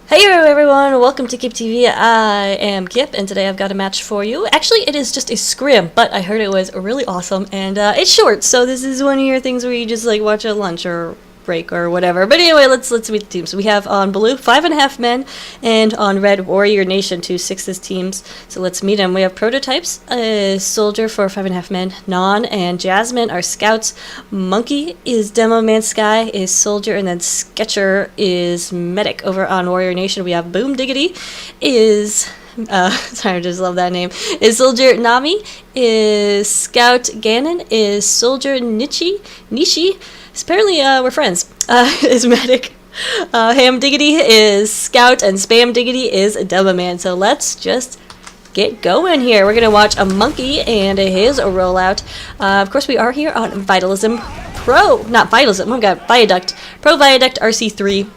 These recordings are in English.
Hey everyone, welcome to Kip TV. I am Kip, and today I've got a match for you. Actually, it is just a scrim, but I heard it was really awesome, and it's short, so this is one of your things where you just like watch at lunch or break or whatever. But anyway, let's meet the teams. We have on blue 5.5 men, and on red Warrior Nation, 2 6s teams. So let's meet them. We have prototypes, Soldier for 5.5 men, Non and Jasmine are scouts. Monkey is Demo Man, Sky is Soldier, and then Sketcher is medic. Over on Warrior Nation, we have Boom Diggity is sorry, I just love that name. Is Soldier. Nami is Scout. Ganon is Soldier. Nishi. Apparently, we're friends. Is medic. Ham Diggity is Scout, and Spam Diggity is Demo Man. So let's just get going here. We're gonna watch a Monkey and his rollout. Of course, we are here on Vitalism Pro, not Vitalism. I've got Viaduct Pro, Viaduct RC3.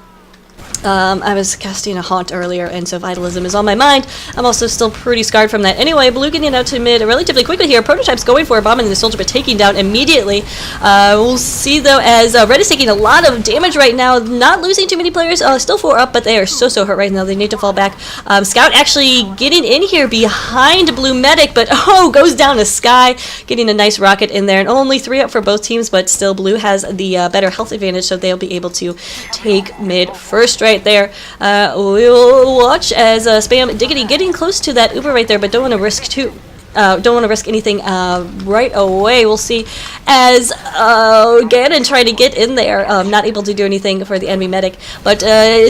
I was casting a Haunt earlier, and so Vitalism is on my mind. I'm also still pretty scarred from that. Anyway, Blue getting out to mid relatively quickly here. Prototype's going for a bomb, and the Soldier, but taking down immediately. We'll see, though, as Red is taking a lot of damage right now. Not losing too many players. Still 4 up, but they are so hurt right now. They need to fall back. Scout actually getting in here behind Blue Medic, but goes down to Sky, getting a nice rocket in there. And only 3 up for both teams, but still Blue has the better health advantage, so they'll be able to take mid first right there. We'll watch as Spam Diggity getting close to that Uber right there, but don't want to risk anything right away. We'll see as Ganon trying to get in there, not able to do anything for the enemy medic, but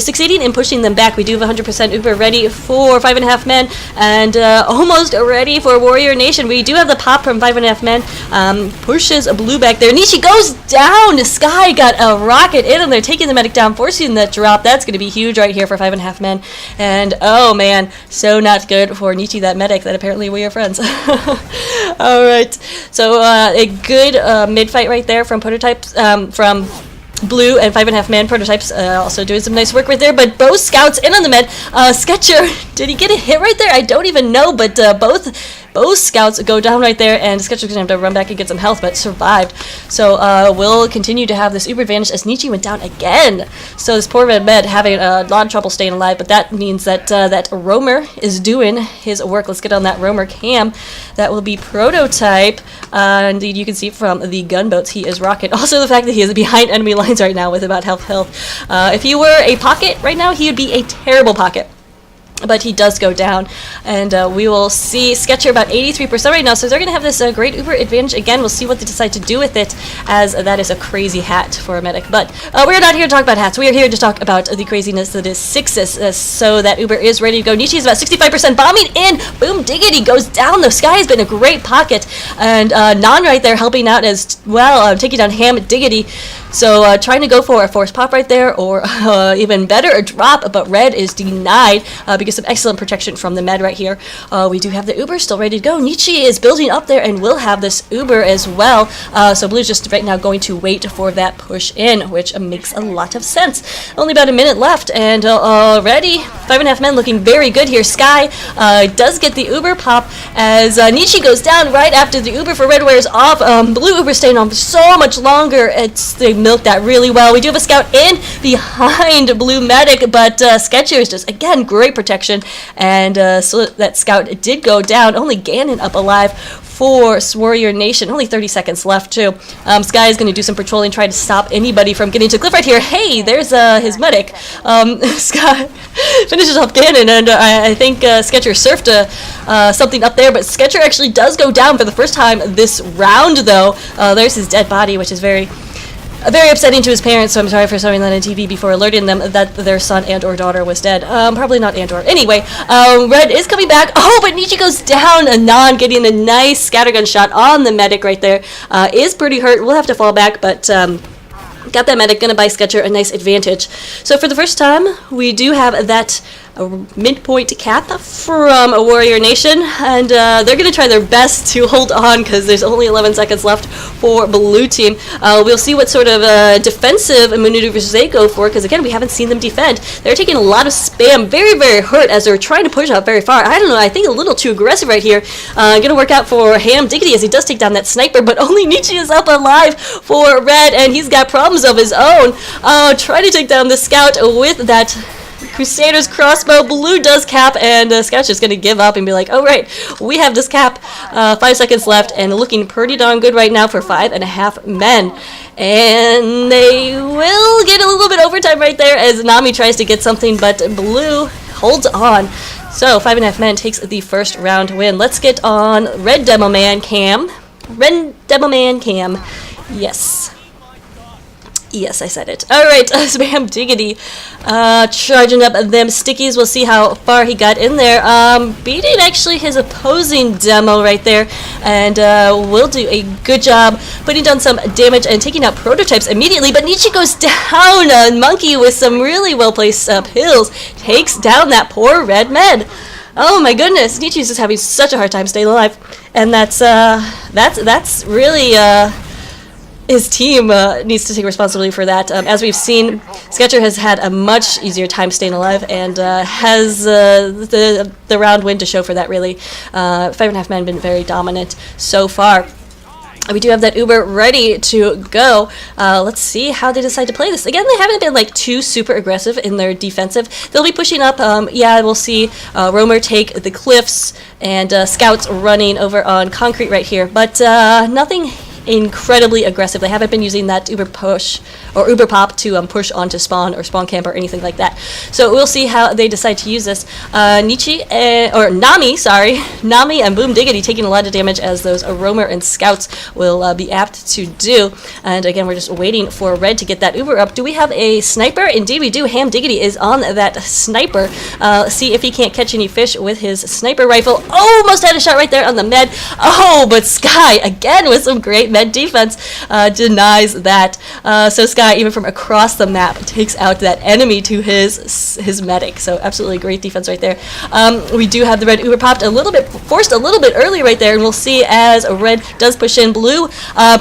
succeeding in pushing them back. We do have 100% Uber ready for 5.5 men, and almost ready for Warrior Nation. We do have the pop from 5.5 men. Pushes Blue back there. Nishi goes down. Sky got a rocket in, and they're taking the medic down, forcing that drop. That's going to be huge right here for 5.5 men. And oh man, so not good for Nishi, that medic, that apparently we are friends. Alright, so a good mid-fight right there from Prototypes, from Blue and 5.5 man. Prototypes also doing some nice work right there, but both scouts in on the med. Sketcher, did he get a hit right there? I don't even know, but both scouts go down right there, and Sketcher's gonna have to run back and get some health, but survived. So we'll continue to have this Uber advantage as Nishi went down again. So this poor red med having a lot of trouble staying alive, but that means that that Roamer is doing his work. Let's get on that Roamer cam. That will be Prototype. Indeed, you can see from the gunboats he is rocket. Also the fact that he is behind enemy lines right now with about health. If he were a pocket right now, he would be a terrible pocket. But he does go down, and we will see Sketcher about 83% right now, so they're going to have this great Uber advantage again. We'll see what they decide to do with it, as that is a crazy hat for a medic. But we're not here to talk about hats. We are here to talk about the craziness that is 6s, so that Uber is ready to go. Nishi is about 65%, bombing in. Boom Diggity goes down. The Sky has been a great pocket, and Non right there helping out as well, taking down Ham Diggity. So trying to go for a force pop right there, or even better, a drop, but Red is denied because of excellent protection from the med right here. We do have the Uber still ready to go. Nishi is building up there and will have this Uber as well. So Blue's just right now going to wait for that push in, which makes a lot of sense. Only about a minute left, and already 5.5 men looking very good here. Sky does get the Uber pop as Nishi goes down right after the Uber for Red wears off. Blue Uber staying on for so much longer. They milked that really well. We do have a scout in behind Blue Medic, but Sketcher is just, again, great protection, and so that scout did go down. Only Ganon up alive for Warrior Nation. Only 30 seconds left, too. Sky is going to do some patrolling, try to stop anybody from getting to the cliff right here. Hey, there's his medic. Sky finishes off Ganon, and I think Sketcher surfed something up there, but Sketcher actually does go down for the first time this round, though. There's his dead body, which is very upsetting to his parents, so I'm sorry for showing that on TV before alerting them that their son and or daughter was dead. Probably not and or. Anyway, Red is coming back. But Nishi goes down. Non getting a nice scattergun shot on the medic right there. Is pretty hurt. We'll have to fall back, but got that medic. Gonna buy Sketcher a nice advantage. So for the first time, we do have that midpoint cap from a Warrior Nation, and they're going to try their best to hold on because there's only 11 seconds left for Blue Team. We'll see what sort of defensive maneuvers they go for, because again, we haven't seen them defend. They're taking a lot of spam, very hurt as they're trying to push out very far. I don't know, I think a little too aggressive right here. Going to work out for Ham Diggity as he does take down that sniper, but only Nishi is up alive for Red, and he's got problems of his own. Try to take down the scout with that Crusader's crossbow. Blue does cap, and Scout's just gonna give up and be like, oh right, we have this cap. 5 seconds left, and looking pretty darn good right now for 5.5 men. And they will get a little bit overtime right there as Nami tries to get something, but Blue holds on. So 5.5 men takes the first round win. Let's get on Red Demo Man Cam. Red Demo Man Cam. Yes. Yes, I said it. Alright, Spam Diggity. Charging up them stickies. We'll see how far he got in there. Beating actually his opposing demo right there. And will do a good job putting down some damage and taking out prototypes immediately. But Nietzsche goes down. Monkey with some really well placed pills takes down that poor red med. Oh my goodness, Nietzsche's just having such a hard time staying alive. And that's really his team needs to take responsibility for that. As we've seen, Sketcher has had a much easier time staying alive and has the round win to show for that, really. 5.5 men have been very dominant so far. We do have that Uber ready to go. Let's see how they decide to play this. Again, they haven't been like too super aggressive in their defensive. They'll be pushing up. Yeah, we'll see Roamer take the cliffs and Scouts running over on concrete right here. But nothing incredibly aggressive. They haven't been using that Uber push or Uber pop to push onto spawn or spawn camp or anything like that. So we'll see how they decide to use this. Nietzsche or Nami, sorry, Nami and Boom Diggity taking a lot of damage as those Roamer and Scouts will be apt to do. And again, we're just waiting for Red to get that Uber up. Do we have a sniper? Indeed, we do. Ham Diggity is on that sniper. See if he can't catch any fish with his sniper rifle. Almost had a shot right there on the med. Oh, but Sky again with some great med defense denies that. So Sky, even from across the map, takes out that enemy to his medic. So absolutely great defense right there. We do have the Red Uber popped forced a little bit early right there, and we'll see as Red does push in. Blue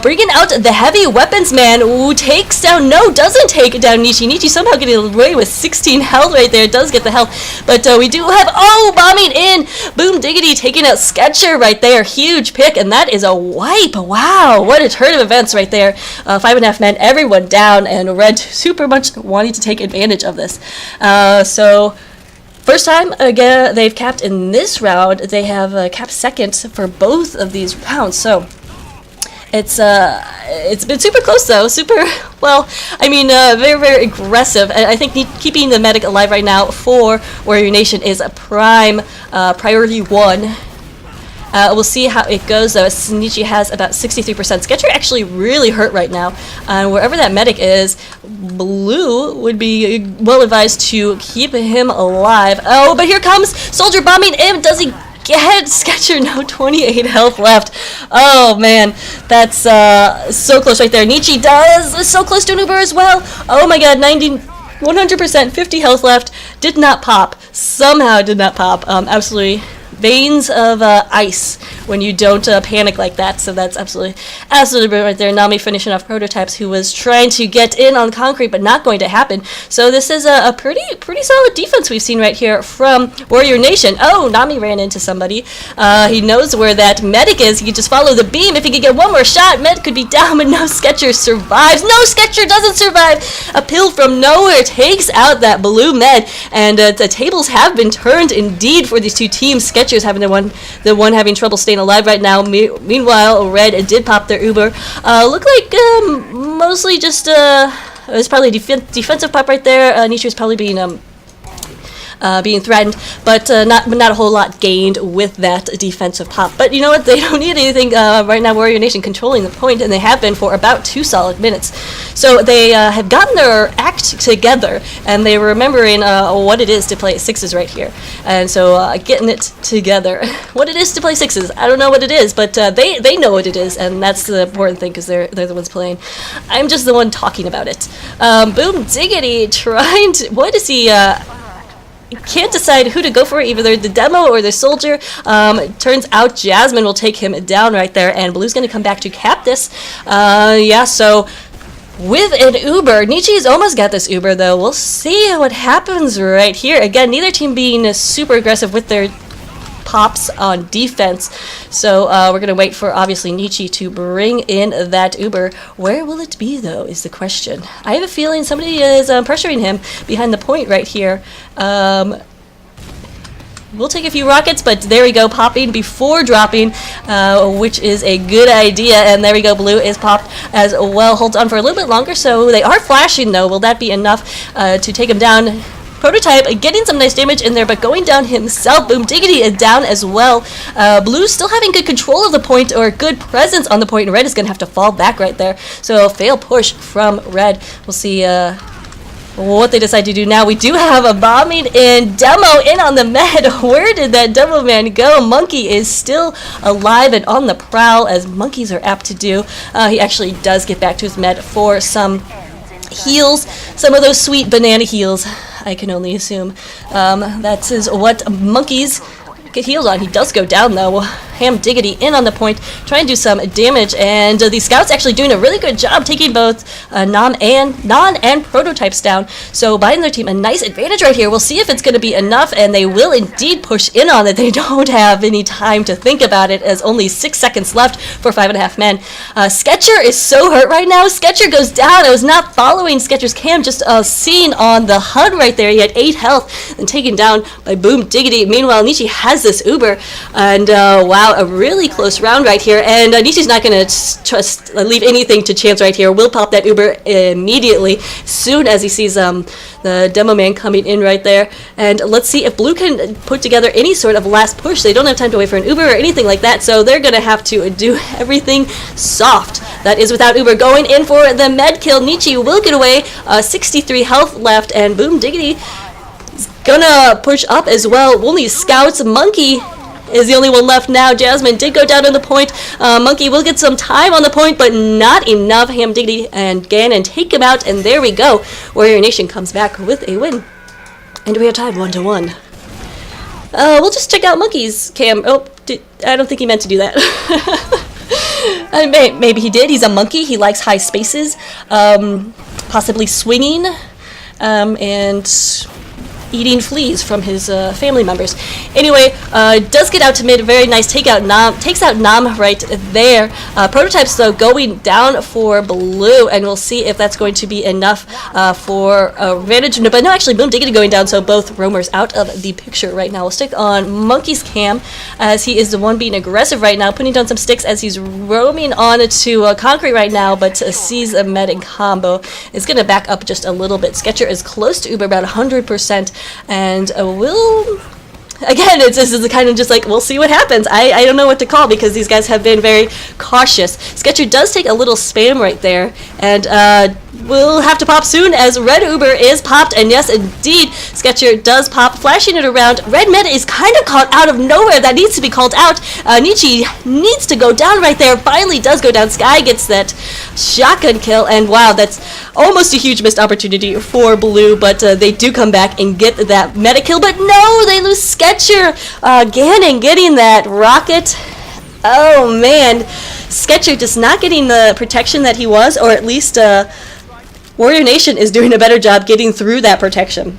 bringing out the heavy weapons man, who takes down, doesn't take down Nietzsche. Nietzsche somehow getting away with 16 health right there, does get the health, but we do have, bombing in, Boom Diggity taking out Sketcher right there, huge pick, and that is a wipe. Wow, what a turn of events right there. 5.5 men, everyone down, and Red super much wanting to take advantage of this. So first time again they've capped in this round. They have capped second for both of these rounds. So it's been super close though. Very, very aggressive. And I think keeping the medic alive right now for Warrior Nation is a prime priority 1. We'll see how it goes though. Nietzsche has about 63%. Sketcher actually really hurt right now. Wherever that medic is, Blue would be well advised to keep him alive. Oh, but here comes Soldier bombing in. Does he get Sketcher? No, 28 health left. Oh man, that's so close right there. Nietzsche does so close to an Uber as well. Oh my god, 100%, 50 health left. Did not pop. Somehow did not pop. Absolutely. Veins of ice when you don't panic like that. So that's absolutely brilliant right there. Nami finishing off prototypes, who was trying to get in on concrete, but not going to happen. So this is a pretty solid defense we've seen right here from Warrior Nation. Oh, Nami ran into somebody. He knows where that medic is. He can just follow the beam. If he could get one more shot, med could be down, but no, Sketcher survives. No, Sketcher doesn't survive. A pill from nowhere takes out that blue med, and the tables have been turned indeed for these two teams. Sketcher is having the one having trouble staying alive right now. Meanwhile, Red did pop their Uber. Look like mostly just it was probably defensive pop right there. Nietzsche was probably being threatened, but not a whole lot gained with that defensive pop. But you know what? They don't need anything right now. Warrior Nation controlling the point, and they have been for about 2 solid minutes. So they have gotten their act together, and they're remembering what it is to play sixes right here. And so getting it together. What it is to play sixes, I don't know what it is, but they know what it is, and that's the important thing, because they're the ones playing. I'm just the one talking about it. Boom Diggity trying to, what is he? Can't decide who to go for, either the demo or the soldier. Turns out Jasmine will take him down right there, and Blue's going to come back to cap this. Yeah, so with an Uber, Nietzsche's almost got this Uber though. We'll see what happens right here. Again, neither team being super aggressive with their pops on defense. So we're going to wait for, obviously, Nietzsche to bring in that Uber. Where will it be, though, is the question. I have a feeling somebody is pressuring him behind the point right here. We'll take a few rockets, but there we go, popping before dropping, which is a good idea. And there we go, blue is popped as well. Holds on for a little bit longer, so they are flashing, though. Will that be enough to take him down? Prototype getting some nice damage in there, but going down himself. Boom Diggity is down as well. Blue still having good control of the point, or good presence on the point, and red is going to have to fall back right there. So fail push from red. We'll see what they decide to do now. We do have a bombing in demo in on the med. Where did that demo man go? Monkey is still alive and on the prowl, as monkeys are apt to do. He actually does get back to his med for some heals, some of those sweet banana heals, I can only assume. That is what monkeys get healed on. He does go down, though. Ham Diggity in on the point, trying to do some damage, and the scouts actually doing a really good job taking both non and prototypes down, so buying their team a nice advantage right here. We'll see if it's going to be enough, and they will indeed push in on it. They don't have any time to think about it, as only 6 seconds left for 5.5 men. Sketcher is so hurt right now. Sketcher goes down. I was not following Sketcher's cam, just seeing on the HUD right there. He had 8 health and taken down by Boom Diggity. Meanwhile, Nietzsche has this Uber, and wow, a really close round right here, and Nietzsche's not going to leave anything to chance right here. Will pop that Uber immediately as soon as he sees the demo man coming in right there. And let's see if blue can put together any sort of last push. They don't have time to wait for an Uber or anything like that, so they're going to have to do everything soft. That is without Uber. Going in for the med kill. Nietzsche will get away. 63 health left, and Boom Diggity is gonna push up as well. Only scouts. Monkey is the only one left now. Jasmine did go down on the point. Monkey will get some time on the point, but not enough. Ham Diggity and Ganon take him out, and there we go. Warrior Nation comes back with a win. And we are tied 1-1. We'll just check out Monkey's cam. Oh, I don't think he meant to do that. Maybe he did. He's a monkey. He likes high spaces. Possibly swinging. And eating fleas from his family members. Anyway, does get out to mid. Very nice takeout. Takes out Nam right there. Prototypes, though, going down for blue, and we'll see if that's going to be enough for advantage. But no, actually, Boom Diggity going down, so both roamers out of the picture right now. We'll stick on Monkey's cam, as he is the one being aggressive right now, putting down some sticks as he's roaming on to concrete right now, but sees a med in combo. Is going to back up just a little bit. Sketcher is close to Uber, about 100%. And again, this is kind of just like, we'll see what happens. I don't know what to call, because these guys have been very cautious. Sketcher does take a little spam right there, and we'll have to pop soon, as red Uber is popped, and yes, indeed, Sketcher does pop, flashing it around. Red meta is kind of caught out of nowhere. That needs to be called out. Nietzsche needs to go down right there. Finally does go down. Sky gets that shotgun kill, and wow, that's almost a huge missed opportunity for blue, but they do come back and get that meta kill, but no, they lose Sketcher. Ganon getting that rocket. Oh man, Sketcher just not getting the protection that he was, or at least Warrior Nation is doing a better job getting through that protection.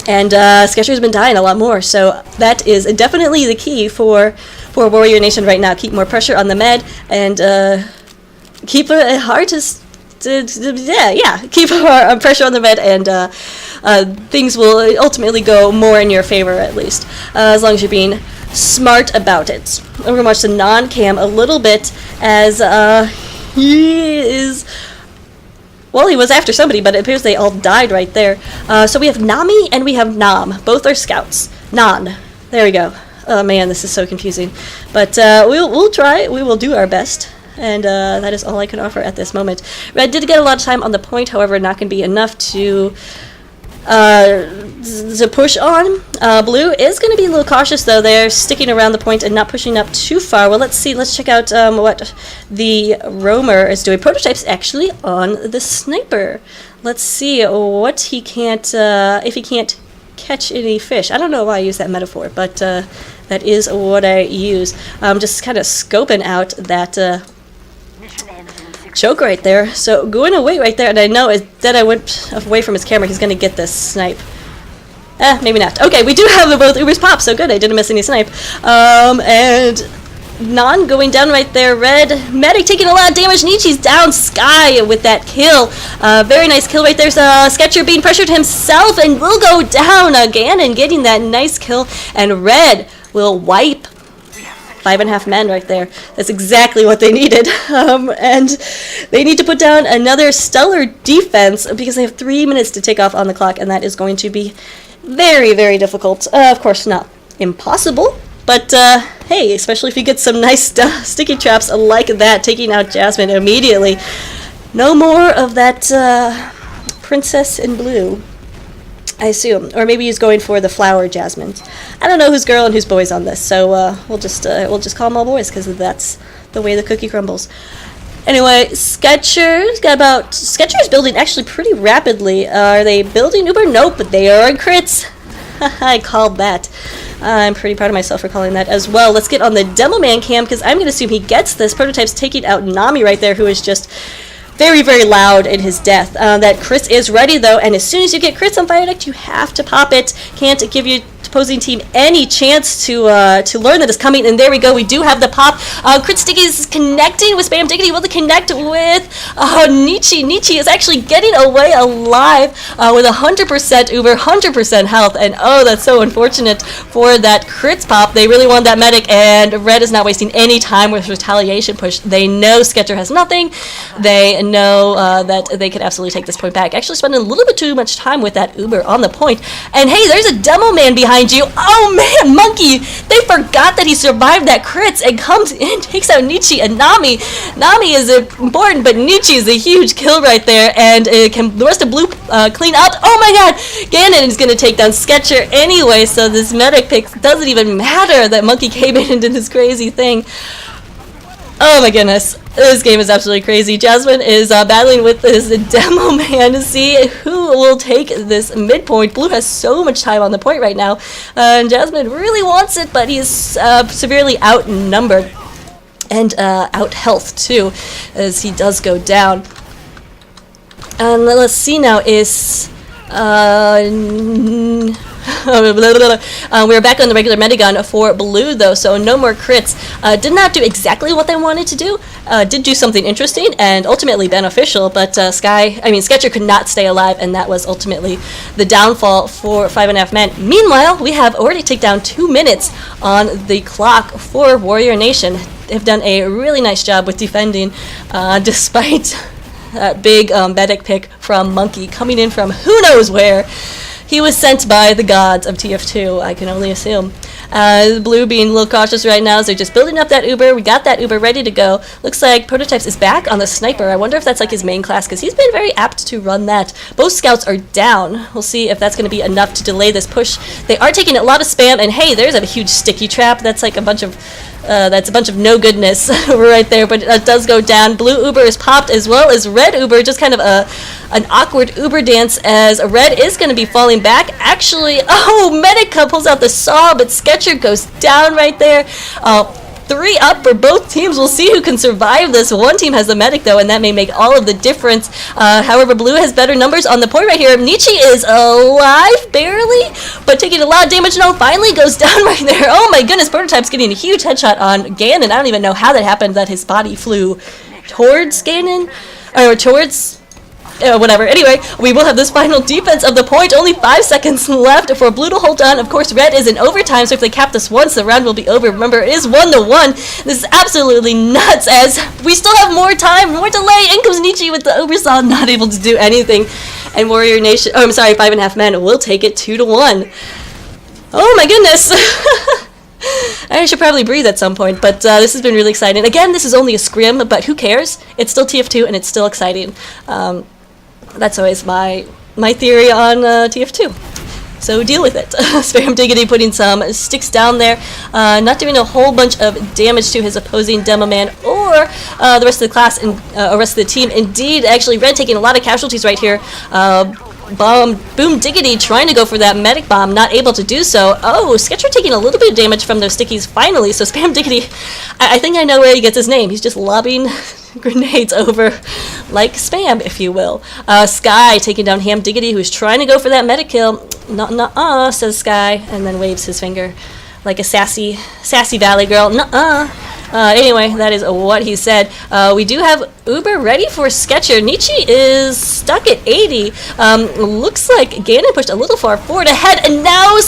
And Sketcher's been dying a lot more, so that is definitely the key for Warrior Nation right now. Keep more pressure on the med, and keep it hard to keep pressure on the med, and things will ultimately go more in your favor, at least, as long as you're being smart about it. We're going to watch the non-cam a little bit, as he is... Well, he was after somebody, but it appears they all died right there. So we have Nami and we have Nam. Both are scouts. Nan. There we go. Oh man, this is so confusing. But we'll try. We will do our best. And that is all I can offer at this moment. Red did get a lot of time on the point, however, not going to be enough to push on. Blue is going to be a little cautious, though. They're sticking around the point and not pushing up too far. Well, let's see. Let's check out what the roamer is doing. Prototype's actually on the sniper. Let's see what he can't, if he can't catch any fish. I don't know why I use that metaphor, but that is what I use. Just kind of scoping out that choke right there. So going away right there, and I know that I went away from his camera, he's going to get this snipe. Maybe not. Okay, we do have both Ubers pop, so good. I didn't miss any snipe. And Non going down right there. Red Medic taking a lot of damage. Nietzsche's down. Sky with that kill. Very nice kill right there. Sketcher being pressured himself and will go down again and getting that nice kill. And Red will wipe 5.5 men right there. That's exactly what they needed. And they need to put down another stellar defense because they have 3 minutes to take off on the clock, and that is going to be very, very difficult. Of course, not impossible, but hey, especially if you get some nice sticky traps like that, taking out Jasmine immediately. No more of that princess in blue, I assume. Or maybe he's going for the flower Jasmine. I don't know who's girl and who's boys on this, so we'll just call them all boys because that's the way the cookie crumbles. Anyway, Sketcher's building actually pretty rapidly. Are they building Uber? Nope, but they are on crits. I called that. I'm pretty proud of myself for calling that as well. Let's get on the Demo Man cam because I'm going to assume he gets this. Prototype's taking out Nami right there, who is just very, very loud in his death. That Chris is ready though, and as soon as you get crits on Viaduct, you have to pop it. Can't give your opposing team any chance to learn that it's coming. And there we go. We do have the pop. Crit Sticky is connecting with Spam Diggity. Will they connect with Nietzsche? Nietzsche is actually getting away alive with 100% Uber, 100% health. And oh, that's so unfortunate for that crits pop. They really want that medic, and Red is not wasting any time with retaliation push. They know Sketcher has nothing. They know that they could absolutely take this point back. Actually spending a little bit too much time with that Uber on the point. And hey, there's a Demo Man behind you. Oh man, Monkey! They forgot that he survived that crits and comes in, takes out Nietzsche and Nami. Nami is important, but Nietzsche is a huge kill right there, and can the rest of Blue clean out? Oh my god! Ganon is going to take down Sketcher anyway, so this medic pick doesn't even matter that Monkey came in and did this crazy thing. Oh my goodness, this game is absolutely crazy. Jasmine is battling with this Demo Man to see who will take this midpoint. Blue has so much time on the point right now, and Jasmine really wants it, but he's severely outnumbered and out health too, as he does go down. And let's see now is we're back on the regular Medigun for Blue though, so no more crits. Did not do exactly what they wanted to do. Did do something interesting and ultimately beneficial, but Sketcher could not stay alive, and that was ultimately the downfall for 5.5 men. Meanwhile, we have already taken down 2 minutes on the clock for Warrior Nation. They've done a really nice job with defending, despite that big medic pick from Monkey coming in from who knows where. He was sent by the gods of TF2, I can only assume. Blue being a little cautious right now, so they're just building up that Uber. We got that Uber ready to go. Looks like Prototypes is back on the Sniper. I wonder if that's like his main class, because he's been very apt to run that. Both scouts are down. We'll see if that's going to be enough to delay this push. They are taking a lot of spam, and hey, there's a huge sticky trap. That's like a bunch of no goodness right there, but it does go down. Blue Uber is popped as well as Red Uber, just kind of an awkward Uber dance as Red is going to be falling back. Actually, Medica pulls out the saw, but Sketcher goes down right there. 3 up for both teams. We'll see who can survive this. One team has the medic though, and that may make all of the difference. However, Blue has better numbers on the point right here. Nietzsche is alive, barely, but taking a lot of damage. No, finally goes down right there. Oh my goodness, Prototype's getting a huge headshot on Ganon. I don't even know how that happened, that his body flew towards Ganon, or towards whatever. Anyway, we will have this final defense of the point. Only 5 seconds left for Blue to hold on. Of course, Red is in overtime, so if they cap this once, the round will be over. Remember, it is 1-1. This is absolutely nuts, as we still have more time, more delay. In comes Nietzsche with the oversaw, not able to do anything. And Warrior Nation, 5.5 men will take it 2-1. Oh my goodness. I should probably breathe at some point, but this has been really exciting. Again, this is only a scrim, but who cares? It's still TF2, and it's still exciting. That's always my theory on TF2. So deal with it. Spam Diggity putting some sticks down there, not doing a whole bunch of damage to his opposing Demo Man or the rest of the class and rest of the team. Indeed, actually, Red taking a lot of casualties right here. Boom Diggity trying to go for that medic bomb, not able to do so. Oh, Sketcher taking a little bit of damage from those stickies finally, so Spam Diggity, I think I know where he gets his name. He's just lobbing grenades over like spam, if you will. Sky taking down Ham Diggity, who's trying to go for that medic kill. Nuh-uh, says Sky, and then waves his finger like a sassy valley girl. Nuh-uh. Anyway, that is what he said. We do have Uber ready for Sketcher. Nietzsche is stuck at 80. Looks like Ganon pushed a little far forward ahead, and now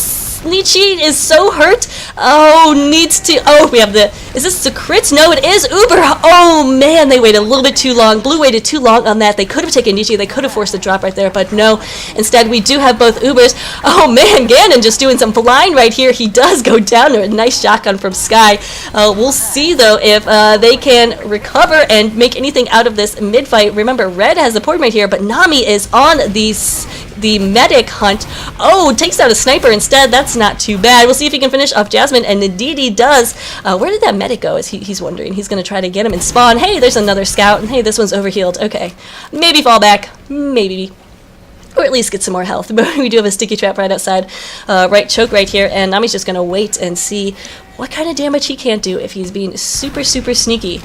Nietzsche is so hurt. Oh, needs to. Oh, we have the. Is this the crits? No, it is Uber. Oh man, they waited a little bit too long. Blue waited too long on that. They could have taken Nietzsche. They could have forced the drop right there, but no. Instead, we do have both Ubers. Oh man, Ganon just doing some flying right here. He does go down to a nice shotgun from Sky. We'll see though if they can recover and make anything out of this mid fight. Remember, Red has the point right here, but Nami is on the medic hunt. Oh, takes out a sniper instead. That's not too bad. We'll see if he can finish off Jasmine, and indeed he does. Where did that medic go? He's wondering. He's going to try to get him and spawn. Hey, there's another scout, and hey, this one's overhealed. Okay, maybe fall back, maybe, or at least get some more health. But we do have a sticky trap right outside, right choke right here, and Nami's just going to wait and see what kind of damage he can do if he's being super sneaky.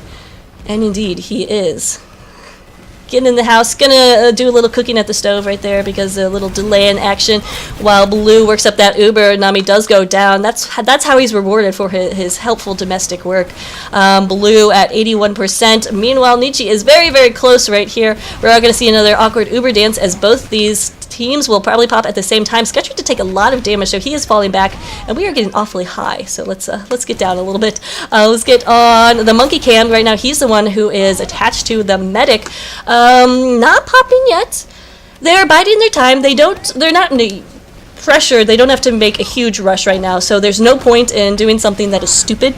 And indeed, he is. Getting in the house, gonna do a little cooking at the stove right there because a little delay in action while Blue works up that Uber. Nami does go down. That's how he's rewarded for his helpful domestic work. Blue at 81%. Meanwhile, Nietzsche is very close right here. We're gonna see another awkward Uber dance as both these teams will probably pop at the same time. Sketcher to take a lot of damage, so he is falling back, and we are getting awfully high. So let's get down a little bit. Let's get on the monkey cam right now. He's the one who is attached to the medic. Not popping yet. They're biding their time. They're not in the pressure. They don't have to make a huge rush right now. So there's no point in doing something that is stupid.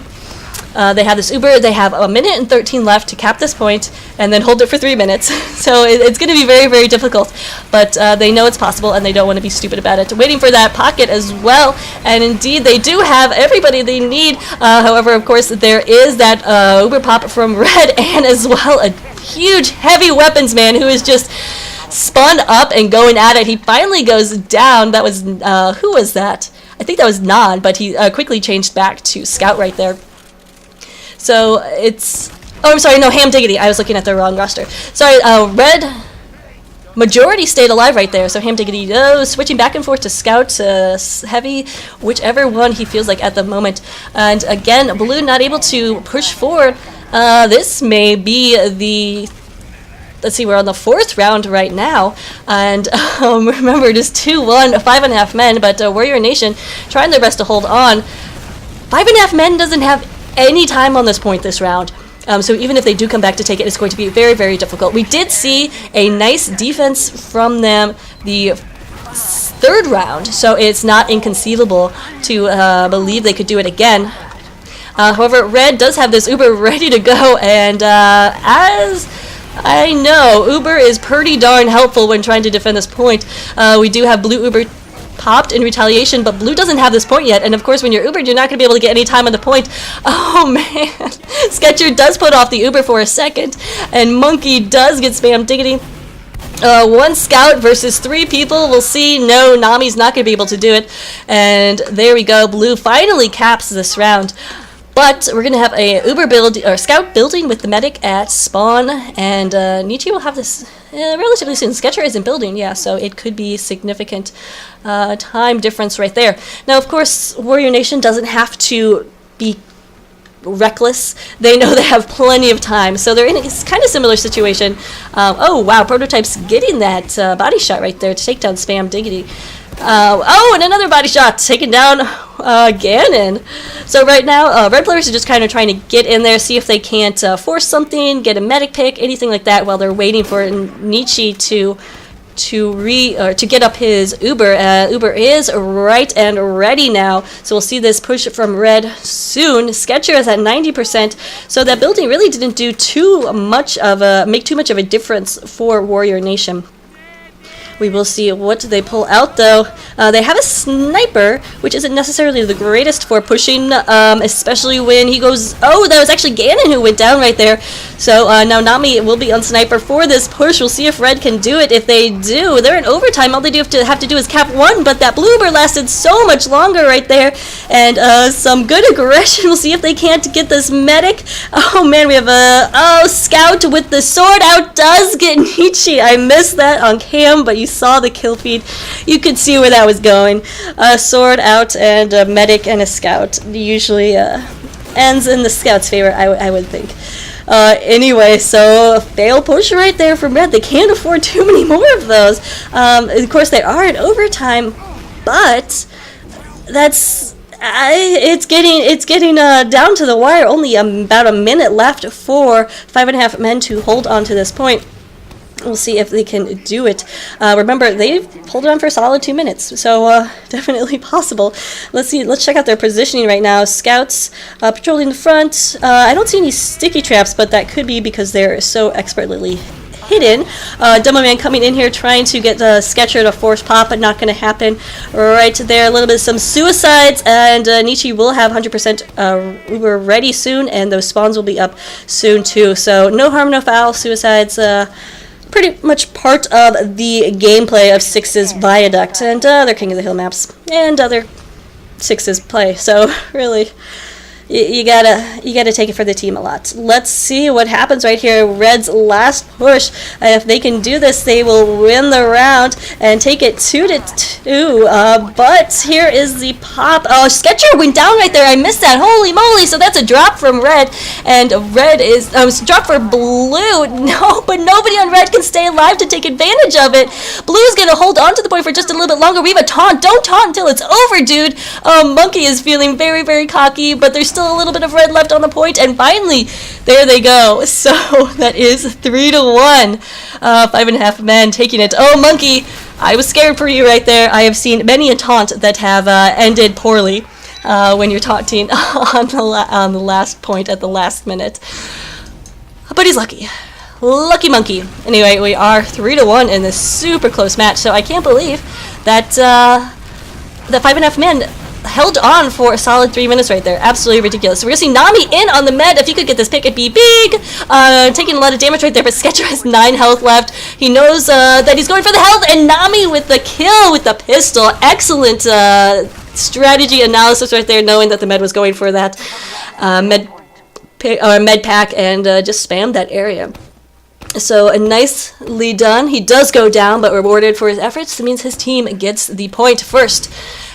They have this Uber. They have 1 minute and 13 left to cap this point and then hold it for 3 minutes. So it's going to be very difficult. But they know it's possible, and they don't want to be stupid about it. Waiting for that pocket as well. And indeed, they do have everybody they need. However, of course, there is that Uber pop from Red, and as well a huge heavy weapons man who is just spun up and going at it. He finally goes down. That was who was that? I think that was Nan, but he quickly changed back to Scout right there. So it's, oh, I'm sorry, no, Ham Diggity. I was looking at the wrong roster. Sorry, Red majority stayed alive right there. So Ham Diggity, switching back and forth to Scout, Heavy, whichever one he feels like at the moment. And again, Blue not able to push forward. This may be the, let's see, we're on the 4th round right now, and remember, just 2-1, 5.5 men, but Warrior Nation trying their best to hold on. 5.5 men doesn't have any time on this point this round, so even if they do come back to take it, it's going to be very difficult. We did see a nice defense from them the 3rd round, so it's not inconceivable to believe they could do it again. However, Red does have this Uber ready to go, and as I know, Uber is pretty darn helpful when trying to defend this point. We do have Blue Uber popped in retaliation, but Blue doesn't have this point yet, and of course when you're Ubered, you're not going to be able to get any time on the point. Oh man, Sketcher does put off the Uber for a second, and Monkey does get Spam Diggity. 1 scout versus 3 people. We'll see. No, Nami's not going to be able to do it, and there we go. Blue finally caps this round. But we're going to have a Uber build, or Scout building with the medic at spawn, and Nietzsche will have this relatively soon. Sketcher isn't building, yeah, so it could be significant time difference right there. Now, of course, Warrior Nation doesn't have to be reckless. They know they have plenty of time, so they're in a kind of similar situation. Oh, wow, Prototype's getting that body shot right there to take down Spam Diggity. Oh, and another body shot, taking down Ganon. So right now, Red players are just kind of trying to get in there, see if they can't force something, get a medic pick, anything like that, while they're waiting for Nietzsche to get up his Uber. Uber is right and ready now, so we'll see this push from Red soon. Sketcher is at 90%, so that building really didn't do make too much of a difference for Warrior Nation. We will see what they pull out, though. They have a sniper, which isn't necessarily the greatest for pushing, especially when he goes... Oh, that was actually Ganon who went down right there. So now Nami will be on sniper for this push. We'll see if Red can do it. If they do, they're in overtime. All they do have to do is cap one, but that bloober lasted so much longer right there. And some good aggression. We'll see if they can't get this medic. Oh, man, we have a... Scout with the sword out does get Nietzsche. I missed that on cam, but you saw the kill feed. You could see where that was going. Sword out and a medic and a scout usually ends in the scout's favor, I would think. Anyway, so a fail push right there from Red. They can't afford too many more of those. Of course, they are in overtime, but that's... it's getting down to the wire. Only about a minute left for 5.5 men to hold on to this point. We'll see if they can do it. Remember, they've pulled it on for a solid 2 minutes, so definitely possible. Let's see. Let's check out their positioning right now. Scouts patrolling the front. I don't see any sticky traps, but that could be because they're so expertly hidden. Demo Man coming in here trying to get Sketcher to force pop, but not going to happen. Right there, a little bit of some suicides, and Nietzsche will have 100% Uber ready soon, and those spawns will be up soon too. So no harm, no foul. Suicides pretty much part of the gameplay of Six's Viaduct and other King of the Hill maps and other Six's play. So really, you gotta take it for the team a lot. Let's see what happens right here. Red's last push. If they can do this, they will win the round and take it 2-2. But here is the pop. Oh, Sketcher went down right there. I missed that. Holy moly! So that's a drop from Red, and Red is it was a drop for Blue. No, but nobody on Red can stay alive to take advantage of it. Blue's gonna hold on to the point for just a little bit longer. We have a taunt. Don't taunt until it's over, dude. Monkey is feeling very, very cocky, but there's still a little bit of Red left on the point, and finally there they go. So that is 3-1. 5.5 men taking it. Oh, Monkey, I was scared for you right there. I have seen many a taunt that have ended poorly when you're taunting on the last point at the last minute, but he's lucky. Lucky Monkey. Anyway, we are 3-1 in this super close match, so I can't believe that the 5.5 men held on for a solid 3 minutes right there. Absolutely ridiculous. So we're gonna see Nami in on the med. If you could get this pick, it'd be big. Taking a lot of damage right there, but Sketcher has 9 health left. He knows that he's going for the health, and Nami with the kill with the pistol. Excellent strategy analysis right there, knowing that the med was going for that med pack, and just spammed that area. So nicely done. He does go down, but rewarded for his efforts. That means his team gets the point first.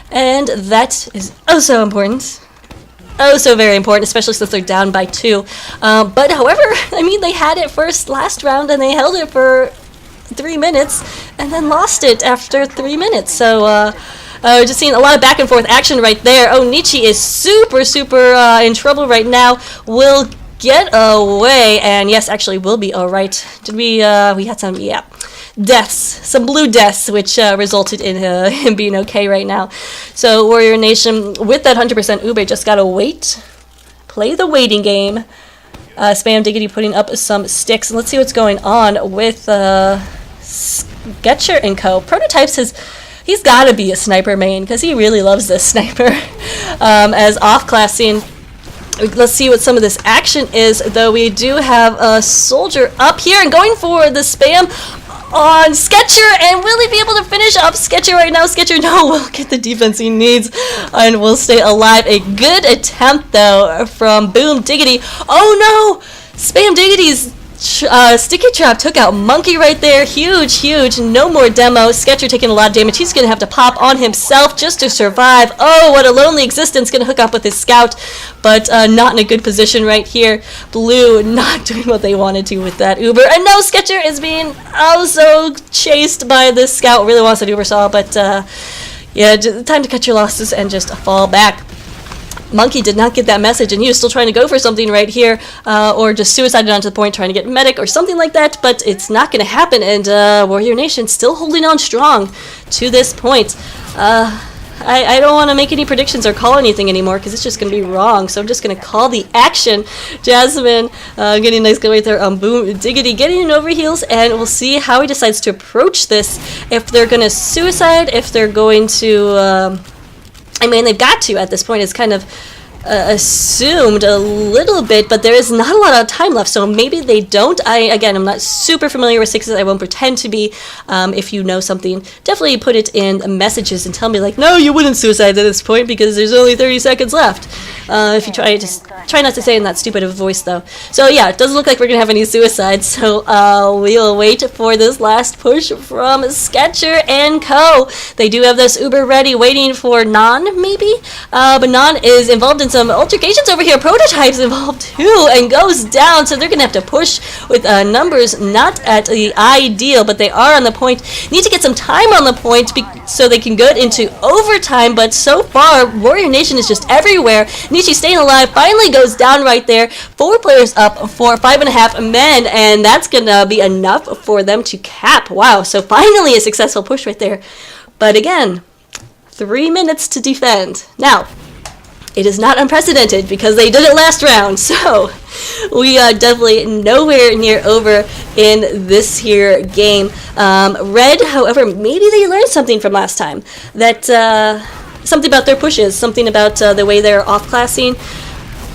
And that is oh so important. Oh, so very important, especially since they're down by 2. But however, I mean, they had it first last round, and they held it for 3 minutes, and then lost it after 3 minutes. So just seeing a lot of back and forth action right there. Oh, Nietzsche is super in trouble right now. Will get away, and yes, actually will be alright. Did we had some, yeah, deaths, some blue deaths, which resulted in him being okay right now. So Warrior Nation, with that 100% Ube, just gotta wait, play the waiting game. Spam Diggity putting up some sticks. Let's see what's going on with Sketcher and Co. Prototypes he's gotta be a sniper main, because he really loves this sniper. As off-classing, let's see what some of this action is, though. We do have a soldier up here and going for the spam on Sketcher, and will he be able to finish up Sketcher right now? Sketcher, no, will get the defense he needs and will stay alive. A good attempt, though, from Boom Diggity. Oh, no! Spam Diggity's sticky trap took out Monkey right there. Huge. No more demo. Sketcher taking a lot of damage. He's going to have to pop on himself just to survive. Oh, what a lonely existence. Going to hook up with his scout, but not in a good position right here. Blue not doing what they wanted to with that Uber. And no, Sketcher is being so chased by this scout. Really wants that Uber saw, but yeah, time to cut your losses and just fall back. Monkey did not get that message, and he was still trying to go for something right here, or just suicided onto the point trying to get medic or something like that, but it's not going to happen, and Warrior Nation still holding on strong to this point. I don't want to make any predictions or call anything anymore because it's just going to be wrong. So I'm just going to call the action. Jasmine getting a nice go right there on Boom Diggity, getting in over heels, and we'll see how he decides to approach this. If they're going to suicide, if they're going to... I mean, they've got to at this point. It's kind of assumed a little bit, but there is not a lot of time left, so maybe they don't. Again, I'm not super familiar with sixes. I won't pretend to be. If you know something, definitely put it in messages and tell me, like, no, you wouldn't suicide at this point because there's only 30 seconds left. If you try not to say it in that stupid of a voice, though. So yeah, it doesn't look like we're gonna have any suicides. So we'll wait for this last push from Sketcher and Co. They do have this Uber ready, waiting for Non, maybe. But Non is involved in some altercations over here. Prototype's involved too, and goes down. So they're gonna have to push with numbers not at the ideal, but they are on the point. Need to get some time on the point so they can get into overtime. But so far, Warrior Nation is just everywhere. Nishi staying alive, finally goes down right there. 4 players up for 5.5 men, and that's gonna be enough for them to cap. Wow, so finally a successful push right there. But again, 3 minutes to defend. Now, it is not unprecedented because they did it last round, so we are definitely nowhere near over in this here game. Red, however, maybe they learned something from last time. That something about their pushes, something about the way they're off-classing.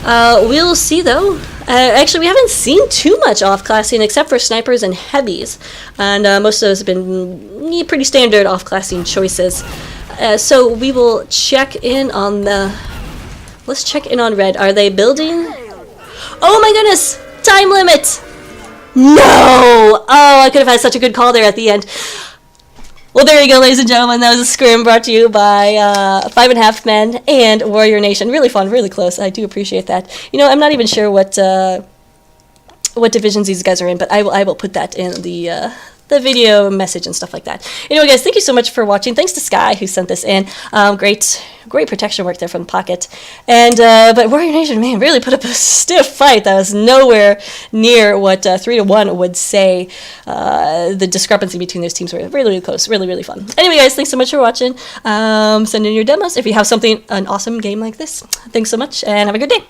We'll see, though. Actually, we haven't seen too much off-classing except for snipers and heavies, and most of those have been pretty standard off-classing choices. So we will check in on the... Let's check in on Red. Are they building? Oh my goodness! Time limit! No! Oh, I could have had such a good call there at the end. Well, there you go, ladies and gentlemen. That was a scrim brought to you by 5.5 Men and Warrior Nation. Really fun, really close. I do appreciate that. You know, I'm not even sure what divisions these guys are in, but I will put that in the video message and stuff like that. Anyway, guys, thank you so much for watching. Thanks to Sky who sent this in. Great protection work there from the pocket. And but Warrior Nation, man, really put up a stiff fight that was nowhere near what 3-1 would say. The discrepancy between those teams were really, really close. Really, really fun. Anyway, guys, thanks so much for watching. Send in your demos if you have an awesome game like this. Thanks so much, and have a good day.